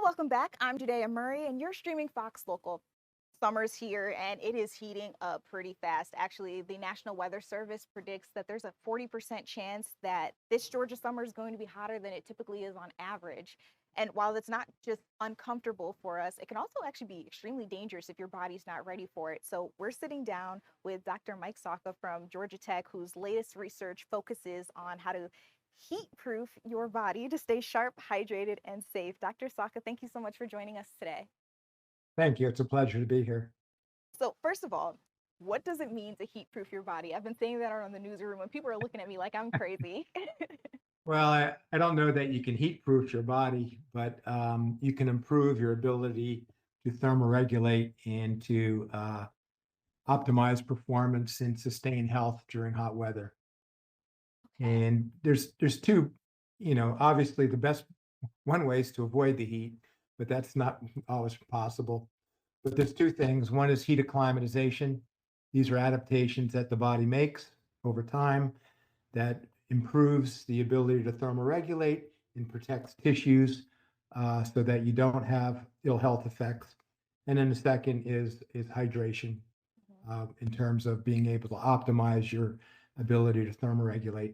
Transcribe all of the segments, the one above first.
welcome back. I'm Judayah Murray, and you're streaming Fox Local. Summer's here, and it is heating up pretty fast. Actually, the National Weather Service predicts that there's a 40% chance that this Georgia summer is going to be hotter than it typically is on average. And while it's not just uncomfortable for us, it can also actually be extremely dangerous if your body's not ready for it. So, we're sitting down with Dr. Mike Sawka from Georgia Tech, whose latest research focuses on how to heat proof your body to stay sharp, hydrated, and safe. Dr. Sawka, thank you so much for joining us today. Thank you. It's a pleasure to be here. So, first of all, what does it mean to heat proof your body? I've been saying that around the newsroom and people are looking at me like I'm crazy. Well, I don't know that you can heat proof your body, but you can improve your ability to thermoregulate and to optimize performance and sustain health during hot weather. Okay. And there's two, obviously the best one way is to avoid the heat, but that's not always possible. But there's two things. One is heat acclimatization. These are adaptations that the body makes over time that improves the ability to thermoregulate and protects tissues so that you don't have ill health effects. And then the second is hydration Mhm. in terms of being able to optimize your ability to thermoregulate.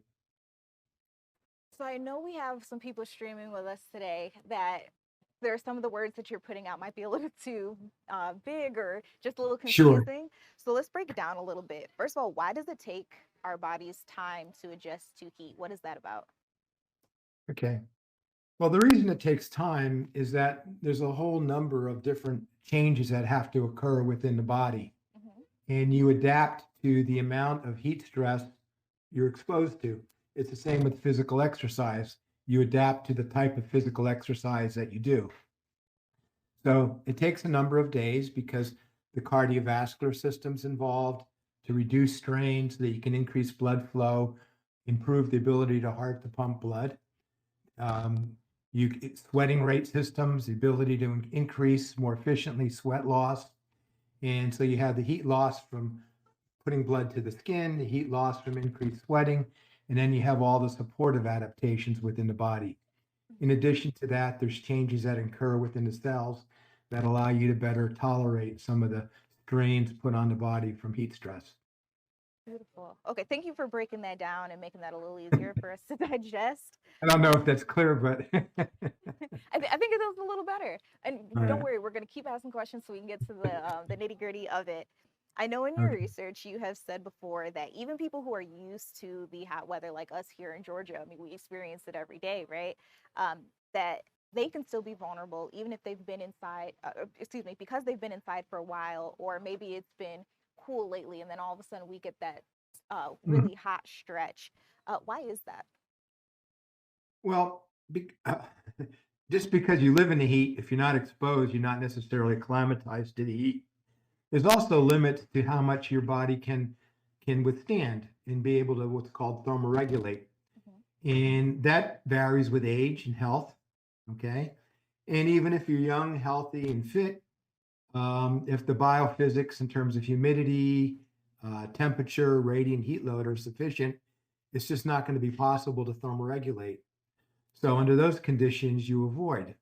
So, I know we have some people streaming with us today that there are some of the words that you're putting out might be a little too big or just a little Sure. confusing. So, let's break it down a little bit. First of all, why does it take our bodies time to adjust to heat? What is that about? Okay. Well, the reason it takes time is that there's a whole number of different changes that have to occur within the body, Hmm. and you adapt to the amount of heat stress you're exposed to. It's the same with physical exercise. You adapt to the type of physical exercise that you do. So it takes a number of days because the cardiovascular system's involved to reduce strain so that you can increase blood flow, improve the ability to heart to pump blood. Um, Sweating rate systems, the ability to increase more efficiently sweat loss. And so you have the heat loss from putting blood to the skin, the heat loss from increased sweating, and then you have all the supportive adaptations within the body. In addition to that, there's changes that occur within the cells that allow you to better tolerate some of the strains put on the body from heat stress. Beautiful. Okay, thank you for breaking that down and making that a little easier for us to digest. I don't know Uh, if that's clear, but I think it was a little better. And all don't right. worry, we're going to keep asking questions so we can get to the nitty gritty of it. I know in your Okay. research you have said before that even people who are used to the hot weather, like us here in Georgia, I mean, we experience it every day, right? That they can still be vulnerable even if they've been inside, excuse me, because they've been inside for a while, or maybe it's been cool lately, and then all of a sudden we get that Mhm. really hot stretch. Why is that? Well, just because you live in the heat, if you're not exposed, you're not necessarily acclimatized to the heat. There's also limits to how much your body can withstand and be able to what's called thermoregulate. Mhm. And that varies with age and health. Okay. And even if you're young, healthy, and fit, if the biophysics in terms of humidity, temperature, radiant heat load are sufficient, it's just not going to be possible to thermoregulate. So under those conditions, you avoid.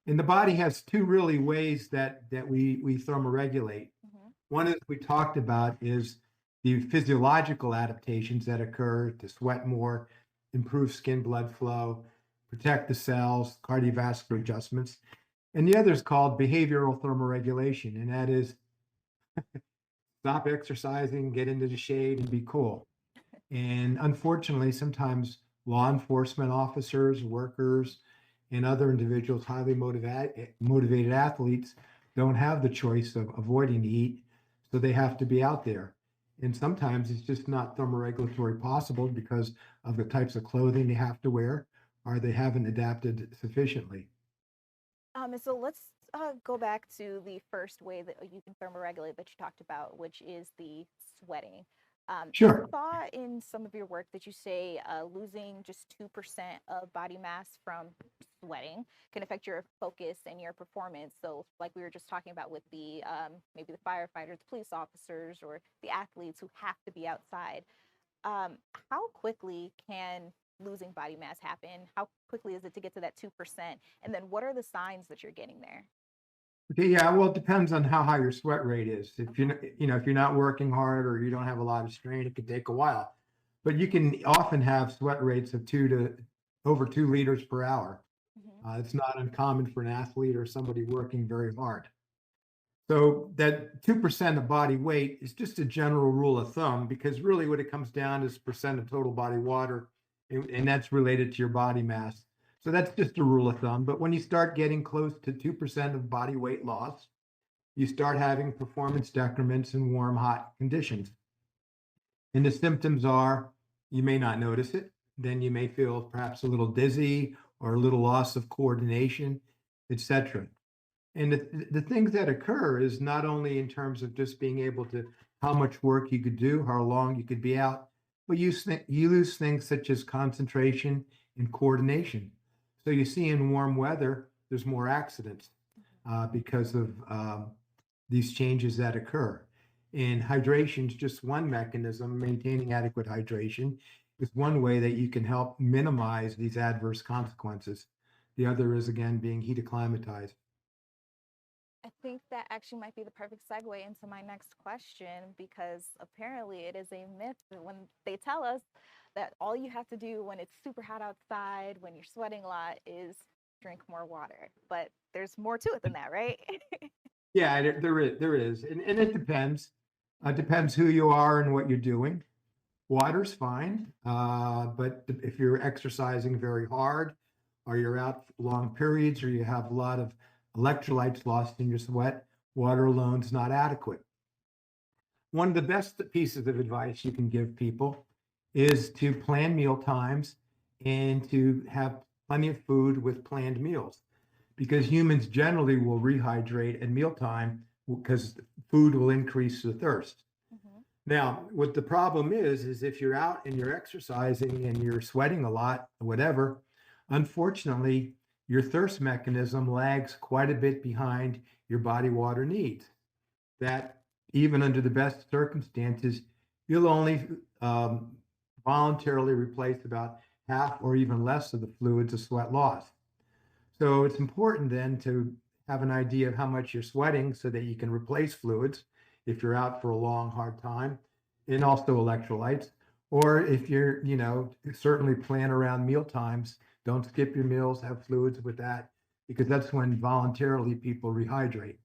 And the body has two really ways that we thermoregulate. Mhm. One is we talked about is the physiological adaptations that occur to sweat more, improve skin blood flow, protect the cells, cardiovascular adjustments. And the other is called behavioral thermoregulation, and that is stop exercising, get into the shade, and be cool. And unfortunately, sometimes law enforcement officers, workers, and other individuals, highly motivated athletes, don't have the choice of avoiding the heat, so they have to be out there. And sometimes it's just not thermoregulatory possible because of the types of clothing they have to wear, or they haven't adapted sufficiently. And so let's go back to the first way that you can thermoregulate that you talked about, which is the sweating. I Sure. saw in some of your work that you say losing just 2% of body mass from sweating can affect your focus and your performance. So, like we were just talking about with the maybe the firefighters, police officers, or the athletes who have to be outside, um, how quickly can losing body mass happen? How quickly is it to get to that 2%? And then what are the signs that you're getting there? Okay, yeah, well, it depends on how high your sweat rate is. If you're, Okay. if you're not working hard or you don't have a lot of strain, it could take a while. But you can often have sweat rates of over 2 liters per hour. Hmm. It's not uncommon for an athlete or somebody working very hard. So that 2% of body weight is just a general rule of thumb because really what it comes down is percent of total body water, and that's related to your body mass. So that's just a rule of thumb. But when you start getting close to 2% of body weight loss, you start having performance decrements in warm, hot conditions. And the symptoms are you may not notice it. Then you may feel perhaps a little dizzy or a little loss of coordination, etc. And the things that occur is not only in terms of just being able to how much work you could do, how long you could be out, but you lose things such as concentration and coordination. So you see in warm weather, there's more accidents because of these changes that occur. And hydration is just one mechanism. Maintaining adequate hydration is one way that you can help minimize these adverse consequences. The other is, again, being heat acclimatized. I think that actually might be the perfect segue into my next question because apparently it is a myth that when they tell us that all you have to do when it's super hot outside, when you're sweating a lot, is drink more water. But there's more to it than that, right? Yeah, there is, and it depends. Depends who you are and what you're doing. Water's fine, but if you're exercising very hard, or you're out for long periods, or you have a lot of electrolytes lost in your sweat, water alone is not adequate. One of the best pieces of advice you can give people is to plan meal times and to have plenty of food with planned meals because humans generally will rehydrate at mealtime because food will increase the thirst. Hmm. Now, what the problem is if you're out and you're exercising and you're sweating a lot, whatever, unfortunately, your thirst mechanism lags quite a bit behind your body water needs. That even under the best circumstances, you'll only voluntarily replace about half or even less of the fluids of sweat loss. So it's important then to have an idea of how much you're sweating so that you can replace fluids if you're out for a long, hard time, and also electrolytes. Or if you're, certainly plan around meal times, don't skip your meals, have fluids with that, because that's when voluntarily people rehydrate.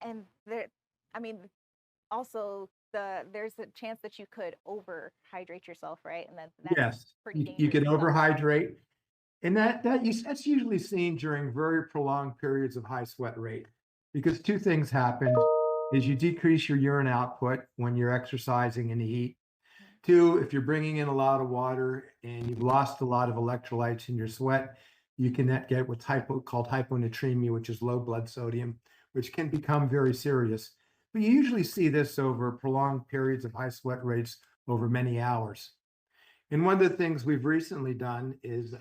And there, I mean, also there's a chance that you could overhydrate yourself, right? And that's Yes, pretty you dangerous can as well. overhydrate, and that's usually seen during very prolonged periods of high sweat rate, because two things happen: is you decrease your urine output when you're exercising in the heat. Two, if you're bringing in a lot of water and you've lost a lot of electrolytes in your sweat, you can get what's called hyponatremia, which is low blood sodium, which can become very serious. But you usually see this over prolonged periods of high sweat rates over many hours. And one of the things we've recently done is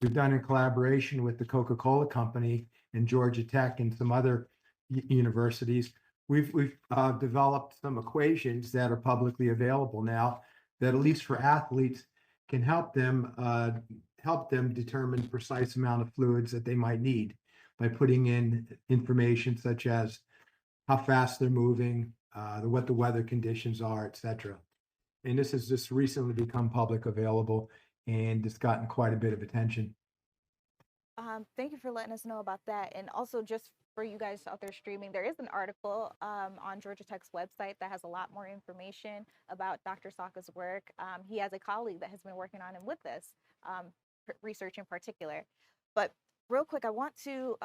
we've done in collaboration with the Coca-Cola Company and Georgia Tech and some other universities. We've developed some equations that are publicly available now that, at least for athletes, can help them determine the precise amount of fluids that they might need by putting in information such as how fast they're moving, what the weather conditions are, etc. And this has just recently become public available, and it's gotten quite a bit of attention. Thank you for letting us know about that. And also, just for you guys out there streaming, there is an article on Georgia Tech's website that has a lot more information about Dr. Sawka's work. He has a colleague that has been working on him with this research in particular. But real quick, I want to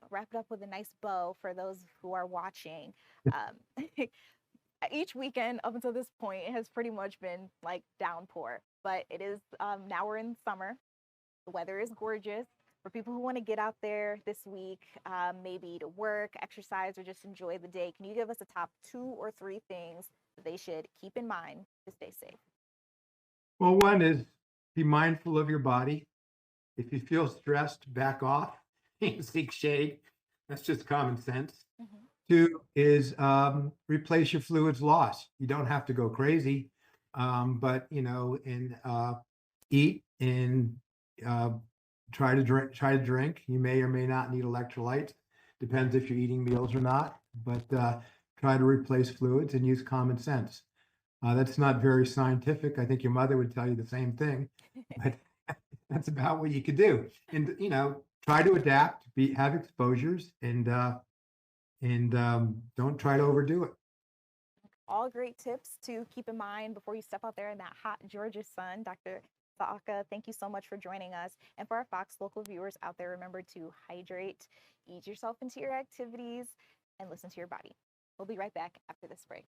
wrap it up with a nice bow for those who are watching. Um, each weekend up until this point, it has pretty much been like downpour, but it is now we're in summer. The weather is gorgeous. For people who want to get out there this week, maybe to work, exercise, or just enjoy the day, can you give us a top 2 or 3 things that they should keep in mind to stay safe? Well, one is be mindful of your body. If you feel stressed, back off and seek shade. That's just common sense. Hmm. Two is replace your fluids lost. You don't have to go crazy, but and eat and uh, try to drink. Try to drink. You may or may not need electrolytes. Depends if you're eating meals or not. But try to replace fluids and use common sense. That's not very scientific. I think your mother would tell you the same thing, but that's about what you could do. And try to adapt, have exposures, and don't try to overdo it. All great tips to keep in mind before you step out there in that hot Georgia sun. Dr. Sawka, thank you so much for joining us. And for our Fox Local viewers out there, remember to hydrate, ease yourself into your activities, and listen to your body. We'll be right back after this break.